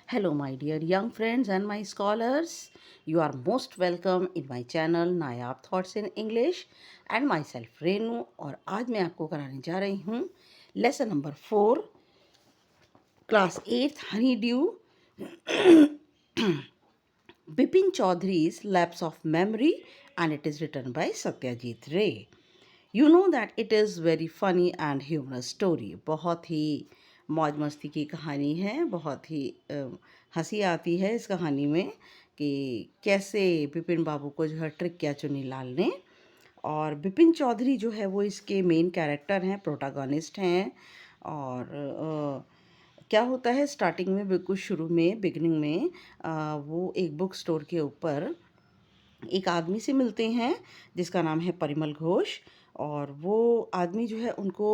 Hello, my dear young friends and my scholars. You are most welcome in my channel Nayab Thoughts in English and myself Renu. और आज मैं आपको कराने जा रही हूँ lesson number 4 class 8 Honeydew Bipin Choudhury's Lapse of Memory, and it is written by Satyajit Ray. You know that it is very funny and humorous story. बहुत ही मौज मस्ती की कहानी है, बहुत ही हंसी आती है इस कहानी में कि कैसे बिपिन बाबू को जो है ट्रिक किया चुन्नीलाल ने। और बिपिन चौधरी जो है वो इसके मेन कैरेक्टर हैं, प्रोटागनिस्ट हैं। और क्या होता है स्टार्टिंग में, बिल्कुल शुरू में, बिगिनिंग में वो एक बुक स्टोर के ऊपर एक आदमी से मिलते हैं जिसका नाम है परिमल घोष। और वो आदमी जो है उनको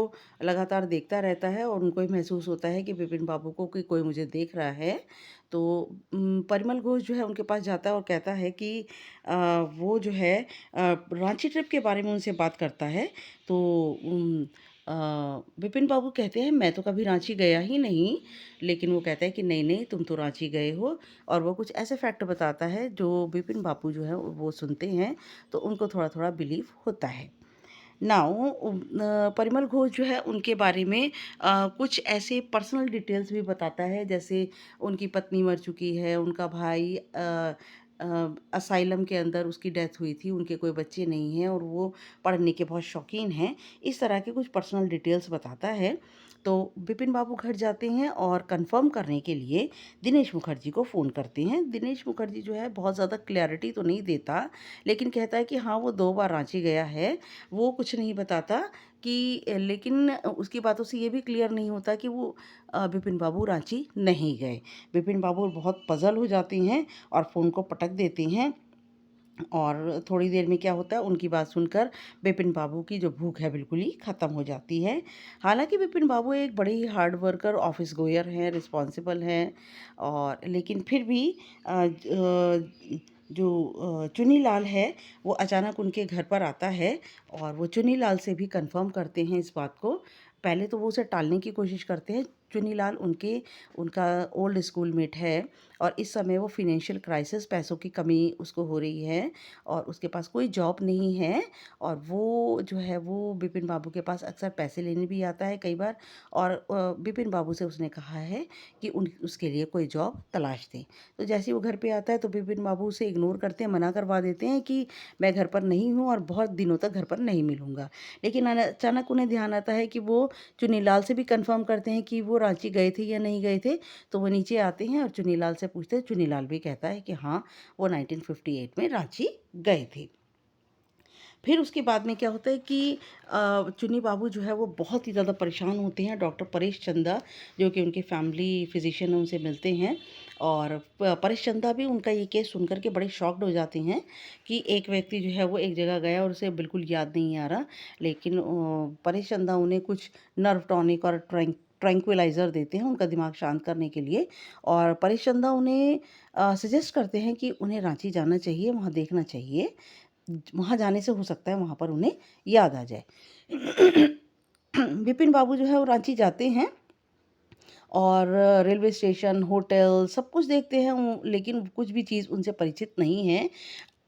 लगातार देखता रहता है और उनको ही महसूस होता है कि बिपिन बाबू को कि कोई मुझे देख रहा है। तो परिमल घोष जो है उनके पास जाता है और कहता है कि वो जो है रांची ट्रिप के बारे में उनसे बात करता है। तो बिपिन बाबू कहते हैं मैं तो कभी रांची गया ही नहीं। लेकिन वो कहता है कि नहीं नहीं, तुम तो रांची गए हो। और वो कुछ ऐसे फैक्ट बताता है जो बिपिन बाबू जो है वो सुनते हैं तो उनको थोड़ा थोड़ा बिलीव होता है। नाउ परिमल घोष जो है उनके बारे में कुछ ऐसे पर्सनल डिटेल्स भी बताता है, जैसे उनकी पत्नी मर चुकी है, उनका भाई असाइलम के अंदर उसकी डेथ हुई थी, उनके कोई बच्चे नहीं हैं और वो पढ़ने के बहुत शौकीन हैं। इस तरह के कुछ पर्सनल डिटेल्स बताता है। तो बिपिन बाबू घर जाते हैं और कंफर्म करने के लिए दिनेश मुखर्जी को फ़ोन करते हैं। दिनेश मुखर्जी जो है बहुत ज़्यादा क्लैरिटी तो नहीं देता, लेकिन कहता है कि हाँ वो 2 बार रांची गया है। वो कुछ नहीं बताता कि लेकिन उसकी बातों से ये भी क्लियर नहीं होता कि वो बिपिन बाबू रांची नहीं गए। बिपिन बाबू बहुत पज़ल हो जाते हैं और फ़ोन को पटक देते हैं। और थोड़ी देर में क्या होता है, उनकी बात सुनकर बिपिन बाबू की जो भूख है बिल्कुल ही ख़त्म हो जाती है। हालांकि बिपिन बाबू एक बड़े ही हार्ड वर्कर, ऑफिस गोयर हैं, रिस्पॉन्सिबल हैं। और लेकिन फिर भी जो चुन्नीलाल है वो अचानक उनके घर पर आता है और वो चुन्नीलाल से भी कंफर्म करते हैं इस बात को। पहले तो वो उसे टालने की कोशिश करते हैं। चुन्नीलाल उनका ओल्ड स्कूलमेट है और इस समय वो फिनेंशियल क्राइसिस, पैसों की कमी उसको हो रही है और उसके पास कोई जॉब नहीं है। और वो जो है वो बिपिन बाबू के पास अक्सर पैसे लेने भी आता है कई बार। और बिपिन बाबू से उसने कहा है कि उसके लिए कोई जॉब तलाश दें। तो जैसे ही वो घर पे आता है तो बिपिन बाबू उसे इग्नोर करते हैं, मना करवा देते हैं कि मैं घर पर नहीं हूँ और बहुत दिनों तक घर पर नहीं मिलूँगा। लेकिन अचानक उन्हें ध्यान आता है कि वो चुन्नीलाल से भी कंफर्म करते हैं कि वो रांची गए थे या नहीं गए थे। तो वो नीचे आते हैं और चुन्नीलाल से पूछते हैं। चुन्नीलाल भी कहता है कि हाँ वो 1958 में रांची गए थे। फिर उसके बाद में क्या होता है कि चुन्नी बाबू जो है वो बहुत ही ज़्यादा परेशान होते हैं। डॉक्टर परेश चंदा जो कि उनके फैमिली फिजिशियन हैं उनसे मिलते हैं। और परेश चंदा भी उनका ये केस सुनकर के बड़े शॉक्ड हो जाते हैं कि एक व्यक्ति जो है वो एक जगह गया और उसे बिल्कुल याद नहीं आ रहा। लेकिन परेश चंदा उन्हें कुछ नर्व टॉनिक और ट्रैंक्विलाइज़र देते हैं उनका दिमाग शांत करने के लिए। और परेश चंदा उन्हें सजेस्ट करते हैं कि उन्हें रांची जाना चाहिए, वहाँ देखना चाहिए। वहाँ जाने से हो सकता है वहाँ पर उन्हें याद आ जाए। बिपिन बाबू जो है वो रांची जाते हैं और रेलवे स्टेशन, होटल सब कुछ देखते हैं लेकिन कुछ भी चीज़ उनसे परिचित नहीं है।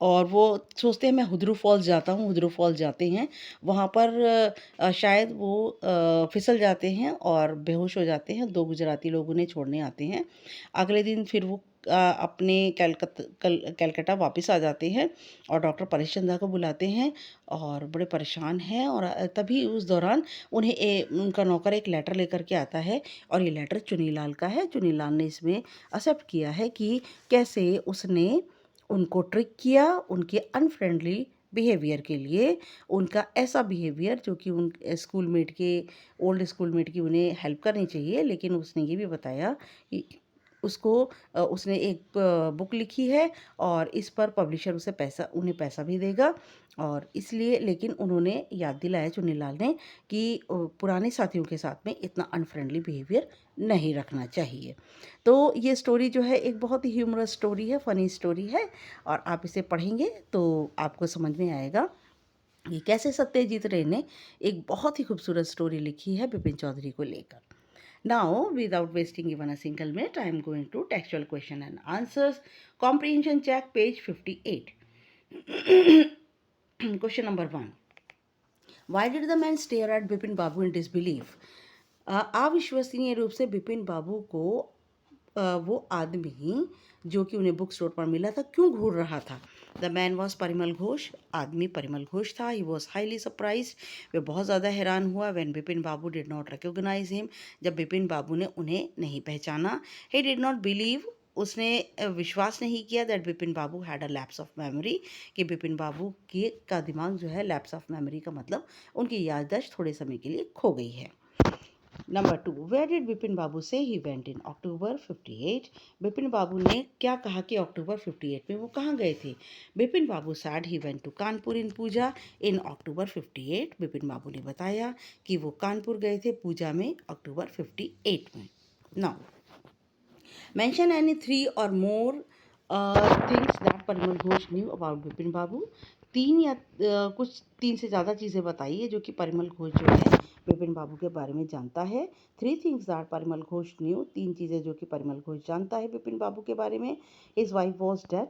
और वो सोचते हैं मैं हुदरू फॉल्स जाता हूँ। हुदरू फॉल्स जाते हैं, वहाँ पर शायद वो फिसल जाते हैं और बेहोश हो जाते हैं। 2 गुजराती लोग उन्हें छोड़ने आते हैं। अगले दिन फिर वो अपने कलकत्ता वापस आ जाते हैं और डॉक्टर परेश चंदा को बुलाते हैं और बड़े परेशान हैं। और तभी उस दौरान उन्हें उनका नौकर एक लेटर लेकर के आता है और ये लेटर चुन्नीलाल का है। चुन्नीलाल ने इसमें एक्सेप्ट किया है कि कैसे उसने उनको ट्रिक किया उनके अनफ्रेंडली बिहेवियर के लिए। उनका ऐसा बिहेवियर जो कि उन स्कूलमेट के ओल्ड स्कूलमेट की उन्हें हेल्प करनी चाहिए, लेकिन उसने ये भी बताया कि उसको उसने एक बुक लिखी है और इस पर पब्लिशर उन्हें पैसा भी देगा। और इसलिए लेकिन उन्होंने याद दिलाया चुन्नीलाल ने कि पुराने साथियों के साथ में इतना अनफ्रेंडली बिहेवियर नहीं रखना चाहिए। तो ये स्टोरी जो है एक बहुत ही ह्यूमरस स्टोरी है, फ़नी स्टोरी है। और आप इसे पढ़ेंगे तो आपको समझ में आएगा कि कैसे सत्यजीत रे ने एक बहुत ही खूबसूरत स्टोरी लिखी है बिपिन चौधरी को लेकर। Now, without wasting even a single minute, I am going to textual question and answers. Comprehension check, page 58. Question number 1. Why did the man stare at Bipin Babu in disbelief? अविश्वसनीय रूप से बिपिन बाबू को वो आदमी जो कि उन्हें बुक स्टोर पर मिला था क्यों घूर रहा था? The man was Parimal Ghosh, आदमी परिमल घोष था। ही वॉज हाईली सरप्राइज, वे बहुत ज़्यादा हैरान हुआ। When Bipin Babu did not recognise him, जब बिपिन बाबू ने उन्हें नहीं पहचाना। ही डिड नॉट बिलीव, उसने विश्वास नहीं किया that Bipin Babu had a lapse of memory, कि बिपिन बाबू का दिमाग जो है, लैप्स ऑफ मेमोरी का मतलब उनकी याददाश्त थोड़े समय के लिए खो गई है। Number 2, where did Bipin Babu से he went in October 58? Bipin Babu ने क्या कहा कि अक्टूबर 58 में वो कहाँ गए थे? Bipin Babu said he went to Kanpur in Puja in October 58। Bipin Babu ने बताया कि वो कानपुर गए थे पूजा में अक्टूबर 58 में। नाउ मेंशन एनी 3 और more things that Parimal Ghosh knew about Bipin Babu. कुछ 3 से ज़्यादा चीज़ें बताइए जो कि परिमल घोष जो है बिपिन बाबू के बारे में जानता है। 3 things that Parimal Ghosh new, 3 चीज़ें जो कि परिमल घोष जानता है बिपिन बाबू के बारे में। हिज वाइफ वॉज डेड,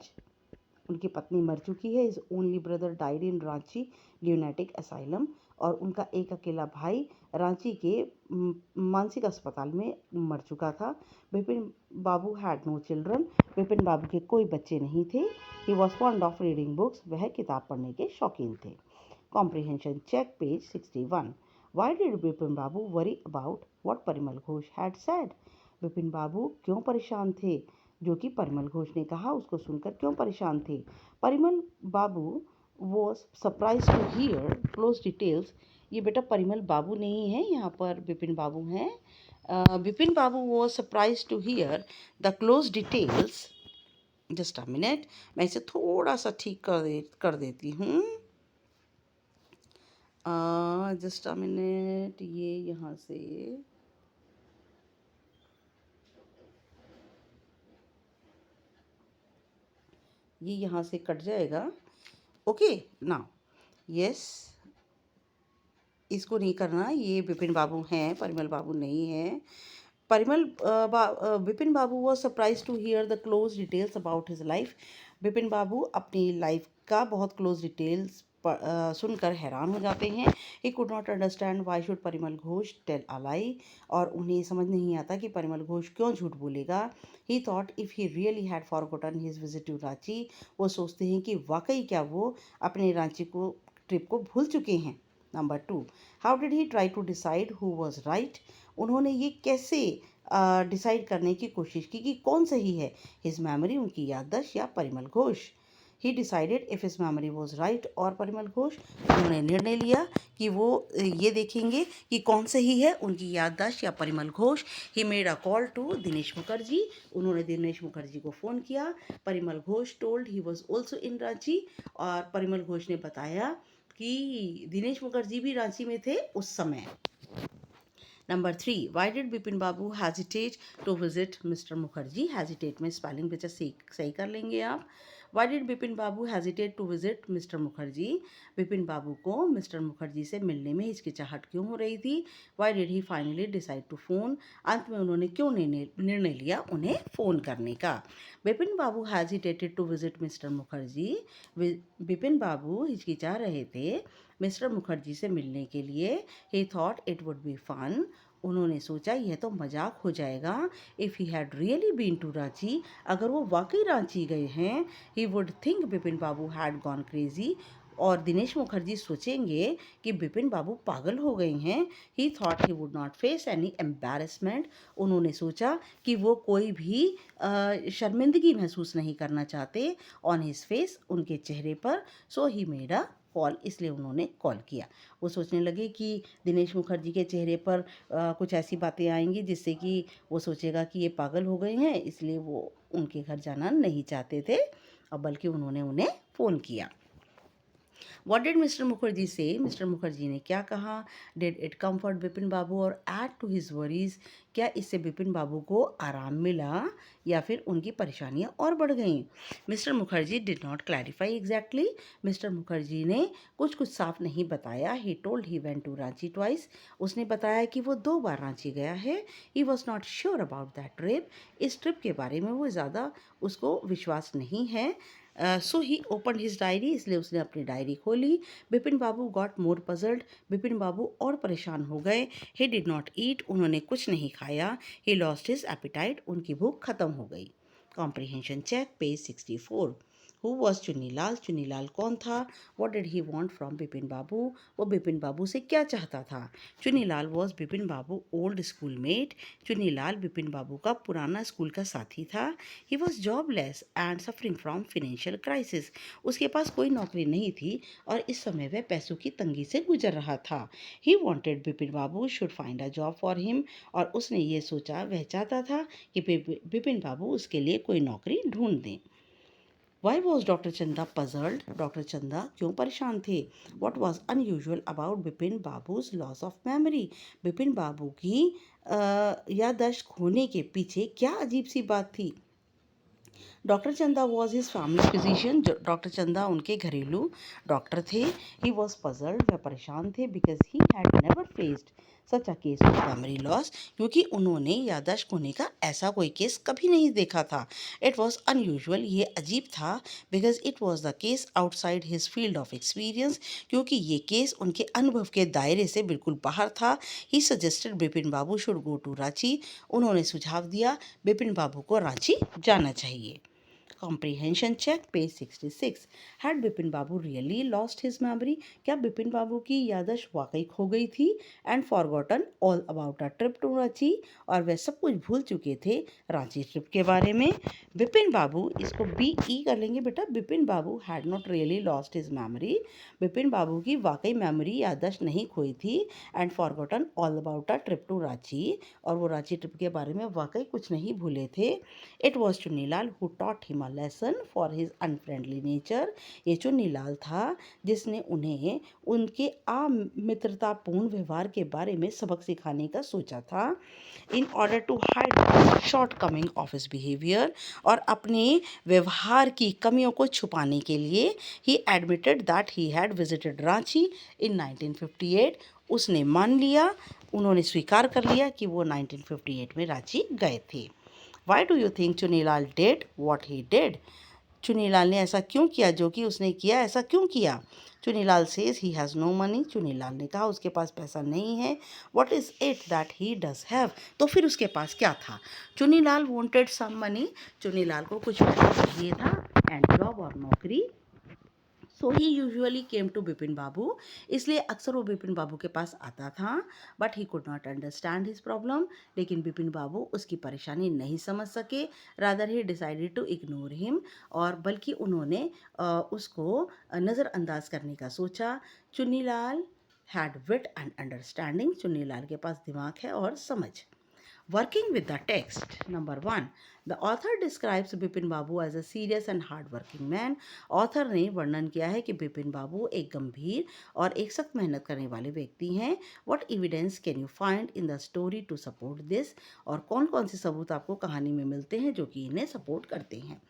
उनकी पत्नी मर चुकी है। His only brother died in Ranchi lunatic asylum, और उनका एक अकेला भाई रांची के मानसिक अस्पताल में मर चुका था। Bipin Babu had no children, Bipin Babu के कोई बच्चे नहीं थे। He was fond of reading books, वह किताब पढ़ने के शौकीन थे। Comprehension check, page 61. Why did Bipin Babu worry about what Parimal Ghosh had said? Bipin Babu क्यों परेशान थे? जो कि परिमल घोष ने कहा उसको सुनकर क्यों परेशान थे? Parimal Babu was surprise to hear close details. ये बेटा परिमल बाबू नहीं है, यहाँ पर बिपिन बाबू हैं। Bipin Babu was surprise to hear the close details. Just a minute, मैं इसे थोड़ा सा ठीक कर देती हूँ। जस्ट अ मिनट, ये यहाँ से कट जाएगा। ओके नाउ, यस, इसको नहीं करना, ये बिपिन बाबू हैं, परिमल बाबू नहीं है। Bipin Babu was surprise to hear the close details about his life. Bipin Babu अपनी लाइफ का बहुत क्लोज डिटेल्स सुनकर हैरान हो जाते हैं। He could not understand why should Parimal Ghosh tell a lie, और उन्हें समझ नहीं आता कि परिमल घोष क्यों झूठ बोलेगा। He thought if he really had forgotten his visit to Ranchi, वो सोचते हैं कि वाकई क्या वो अपने रांची को ट्रिप को भूल चुके हैं। Number 2, how did he try to decide who was right? उन्होंने ये कैसे डिसाइड करने की कोशिश की कि कौन सही है, हिज मेमोरी, उनकी याददाश्त, या परिमल घोष? ही decided if his memory was right और परिमल घोष, उन्होंने निर्णय लिया कि वो ये देखेंगे कि कौन सही है, उनकी याददाश्त या Parimal Ghosh. He made a call to Dinesh Mukherjee, उन्होंने दिनेश मुखर्जी को फ़ोन किया। Parimal Ghosh told he was also in Ranchi, और परिमल घोष ने बताया कि दिनेश मुखर्जी भी रांची में थे उस समय। Number 3, why did Bipin Babu hesitate to visit mister Mukherjee? Hesitate में स्पेलिंग बच्चा सही कर लेंगे आप। Why did Bipin Babu hesitate to visit mister Mukherjee? Bipin Babu को मिस्टर मुखर्जी से मिलने में हिचकिचाहट क्यों हो रही थी? Why did he finally decide to phone? अंत में उन्होंने क्यों निर्णय लिया उन्हें फ़ोन करने का? Bipin Babu hesitated to visit mister Mukherjee, Bipin Babu हिचकिचा रहे थे मिस्टर मुखर्जी से मिलने के लिए। He thought it would be fun, उन्होंने सोचा यह तो मजाक हो जाएगा। If he had really been to Ranchi, अगर वो वाकई रांची गए हैं। He would think Bipin Babu had gone crazy, और दिनेश मुखर्जी सोचेंगे कि बिपिन बाबू पागल हो गए हैं। ही thought he would not face any embarrassment, उन्होंने सोचा कि वो कोई भी शर्मिंदगी महसूस नहीं करना चाहते ऑन हिज फेस, उनके चेहरे पर। सो ही मेड अ कॉल, इसलिए उन्होंने कॉल किया। वो सोचने लगे कि दिनेश मुखर्जी के चेहरे पर कुछ ऐसी बातें आएंगी जिससे कि वो सोचेगा कि ये पागल हो गए हैं, इसलिए वो उनके घर जाना नहीं चाहते थे, और बल्कि उन्होंने उन्हें फ़ोन किया। What did Mr. Mukherjee say? Mr. Mukherjee ने क्या कहा? Did it comfort बिपिन बाबू और add to his worries? क्या इससे बिपिन बाबू को आराम मिला या फिर उनकी परेशानियां और बढ़ गईं? Mister Mukherjee did not clarify exactly. Mister Mukherjee ने कुछ साफ नहीं बताया. He told he went to Ranchi twice. उसने बताया कि वो 2 बार रांची गया है. He was not sure about that trip. इस ट्रिप के बारे में वो ज़्यादा उसको विश्वास नहीं है. सो ही ओपन हिज डायरी, इसलिए उसने अपनी डायरी खोली. बिपिन बाबू गॉट मोर पजल्ड, बिपिन बाबू और परेशान हो गए. ही डिड नॉट ईट, उन्होंने कुछ नहीं खाया. ही लॉस्ट हिज एपिटाइट, उनकी भूख खत्म हो गई. Comprehension check, page 64. Who was Chunnilal? Chunnilal कौन था? What did he want from Bipin Babu? वो बिपिन बाबू से क्या चाहता था? Chunnilal was Bipin Babu old school mate. Chunnilal Bipin Babu का पुराना स्कूल का साथी था. He was jobless and suffering from financial crisis. उसके पास कोई नौकरी नहीं थी और इस समय वह पैसों की तंगी से गुजर रहा था. He wanted Bipin Babu should find a job for him, और उसने ये सोचा, वह चाहता था कि बिपिन बाबू उसके लिए कोई नौकरी ढूंढ दें. Why was Dr. Chanda puzzled? Doctor चंदा क्यों परेशान थे? What was unusual about Bipin बाबू's loss of memory? Bipin Babu की याददाश्त खोने के पीछे क्या अजीब सी बात थी? डॉक्टर चंदा was his family physician. Doctor चंदा उनके घरेलू डॉक्टर थे. ही वॉज पजल्ड, वह परेशान थे. Because he had never faced such a case of memory loss, क्योंकि उन्होंने याददाश्त खोने का ऐसा कोई केस कभी नहीं देखा था. इट वॉज अनयूजुअल, ये अजीब था. Because it was the case outside his field of experience, क्योंकि ये केस उनके अनुभव के दायरे से बिल्कुल बाहर था. He suggested Bipin Babu should go to Ranchi. उन्होंने सुझाव दिया बिपिन बाबू को रांची जाना चाहिए. Comprehension check, page 66. Had Bipin Babu really lost his memory? क्या बिपिन बाबू की याददाश्त वाकई खो गई थी? And forgotten all about a trip to Ranchi, और वह सब कुछ भूल चुके थे रांची ट्रिप के बारे में. बिपिन बाबू, इसको BE कर लेंगे बेटा. Bipin Babu had not really lost his memory. Bipin Babu की वाकई मेमोरी, याददाश्त नहीं खोई थी. And forgotten all about a trip to Ranchi, और वो रांची ट्रिप के बारे में वाकई कुछ नहीं भूले थे. It was Chunnilal who taught him a lesson for his unfriendly nature. ये चुन्नीलाल था जिसने उन्हें उनके अमित्रतापूर्ण व्यवहार के बारे में सबक सिखाने का सोचा था. In order to hide shortcoming of his behaviour, और अपने व्यवहार की कमियों को छुपाने के लिए he admitted that he had visited Ranchi in 1958. उसने मान लिया, उन्होंने स्वीकार कर लिया कि वो 1958 में रांची गए थे. Why do you think Chunilal did what he did? Chunilal ने ऐसा क्यों किया जो कि उसने किया? ऐसा क्यों किया? Chunilal says he has no money. Chunilal ने कहा उसके पास पैसा नहीं है. What is it that he does have? तो फिर उसके पास क्या था? Chunilal wanted some money. Chunilal को कुछ पैसा चाहिए था, and job और नौकरी. So he usually came to Bipin Babu, इसलिए अक्सर वो बिपिन बाबू के पास आता था. But he could not understand his problem, लेकिन बिपिन बाबू उसकी परेशानी नहीं समझ सके. Rather he decided to ignore him, और बल्कि उन्होंने उसको नज़रअंदाज करने का सोचा. Chunnilal had wit and understanding. Chunnilal के पास दिमाग है और समझ. Working with the text. Number 1. The author describes Bipin Babu as a serious and hard working man. Author ने वर्णन किया है कि बिपिन बाबू एक गंभीर और एक सख्त मेहनत करने वाले व्यक्ति हैं. What evidence can you find in the story to support this? और कौन कौन से सबूत आपको कहानी में मिलते हैं जो कि इन्हें सपोर्ट करते हैं?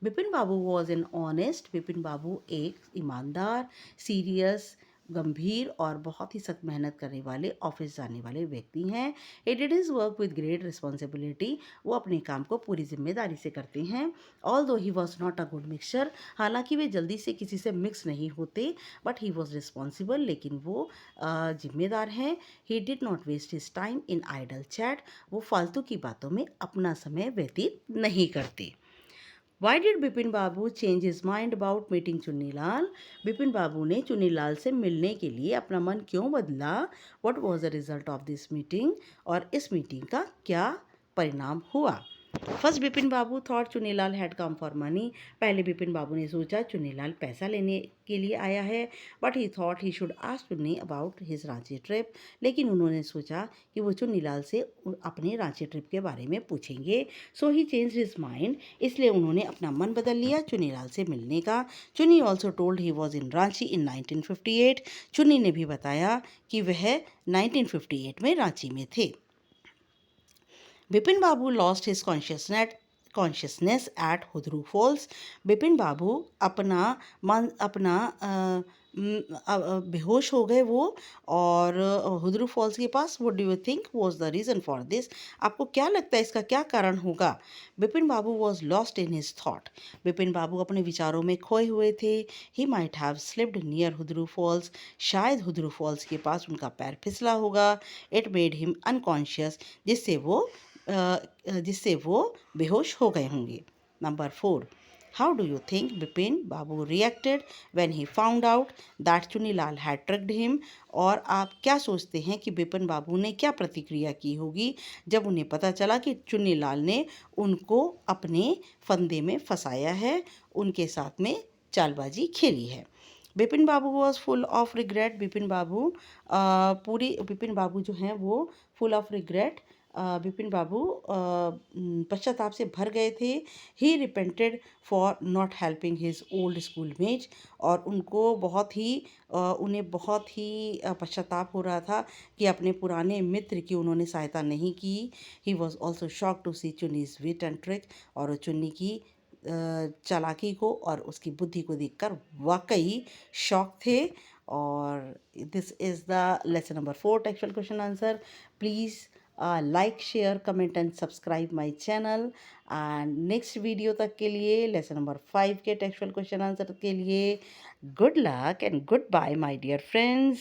Bipin Babu was an honest. Bipin बाबू एक ईमानदार, सीरियस, गंभीर और बहुत ही सख्त मेहनत करने वाले, ऑफिस जाने वाले व्यक्ति हैं. He did his work with great responsibility. वो अपने काम को पूरी जिम्मेदारी से करते हैं. ऑल दो he was not a good mixture. हालांकि वे जल्दी से किसी से मिक्स नहीं होते. बट ही वॉज रिस्पॉन्सिबल, लेकिन वो जिम्मेदार हैं. He did not waste his time in idle chat. वो फालतू की बातों में अपना समय व्यतीत नहीं करते. Why did Bipin Babu change his mind about meeting Chunnilal? Bipin Babu ने चुन्नीलाल से मिलने के लिए अपना मन क्यों बदला? What was the result of this meeting? और इस मीटिंग का क्या परिणाम हुआ? First Bipin Babu thought Chunilal had come for money. पहले बिपिन बाबू ने सोचा चुनीलाल पैसा लेने के लिए आया है, but he thought he should ask चुन्नी अबाउट हिज रांची ट्रिप। लेकिन उन्होंने सोचा कि वो चुनीलाल से अपने रांची ट्रिप के बारे में पूछेंगे। सो ही चेंज हिज माइंड, इसलिए उन्होंने अपना मन बदल लिया चुनीलाल से मिलने का। Chunni also told he was in Ranchi in 1958। Chunni ने भी बताया कि वह 1958 में रांची में थे। Bipin Babu lost his consciousness at Hundru Falls. Bipin Babu बेहोश हो गए वो, और हुदरू फॉल्स के पास। What do you think was the reason for this? आपको क्या लगता है इसका क्या कारण होगा? Bipin Babu was lost in his thought. Bipin Babu अपने विचारों में खोए हुए थे। He might have slipped near Hundru Falls. शायद हुदरू फॉल्स के पास उनका पैर फिसला होगा। इट मेड हिम अनकॉन्शियस, जिससे वो बेहोश हो गए होंगे। Number 4, how do you think Bipin Babu reacted when he found out that Chunilal had tricked him? और आप क्या सोचते हैं कि बिपिन बाबू ने क्या प्रतिक्रिया की होगी जब उन्हें पता चला कि चुनीलाल ने उनको अपने फंदे में फंसाया है, उनके साथ में चालबाजी खेली है? Bipin Babu was full of regret. Bipin Babu जो हैं वो full of regret, Bipin Babu पश्चाताप से भर गए थे। He repented for not helping his old school mate, और उन्हें बहुत ही पश्चाताप हो रहा था कि अपने पुराने मित्र की उन्होंने सहायता नहीं की। He was also shock to see Chunni's wit and trick, और चुन्नी की चालाकी को और उसकी बुद्धि को देखकर वाकई शॉक थे। और this is the lesson number 4 textual question answer. Please like, share, comment and subscribe my channel. And next video तक के लिए, लेसन नंबर 5 के टेक्सचुअल क्वेश्चन आंसर के लिए, good luck and good bye my dear friends.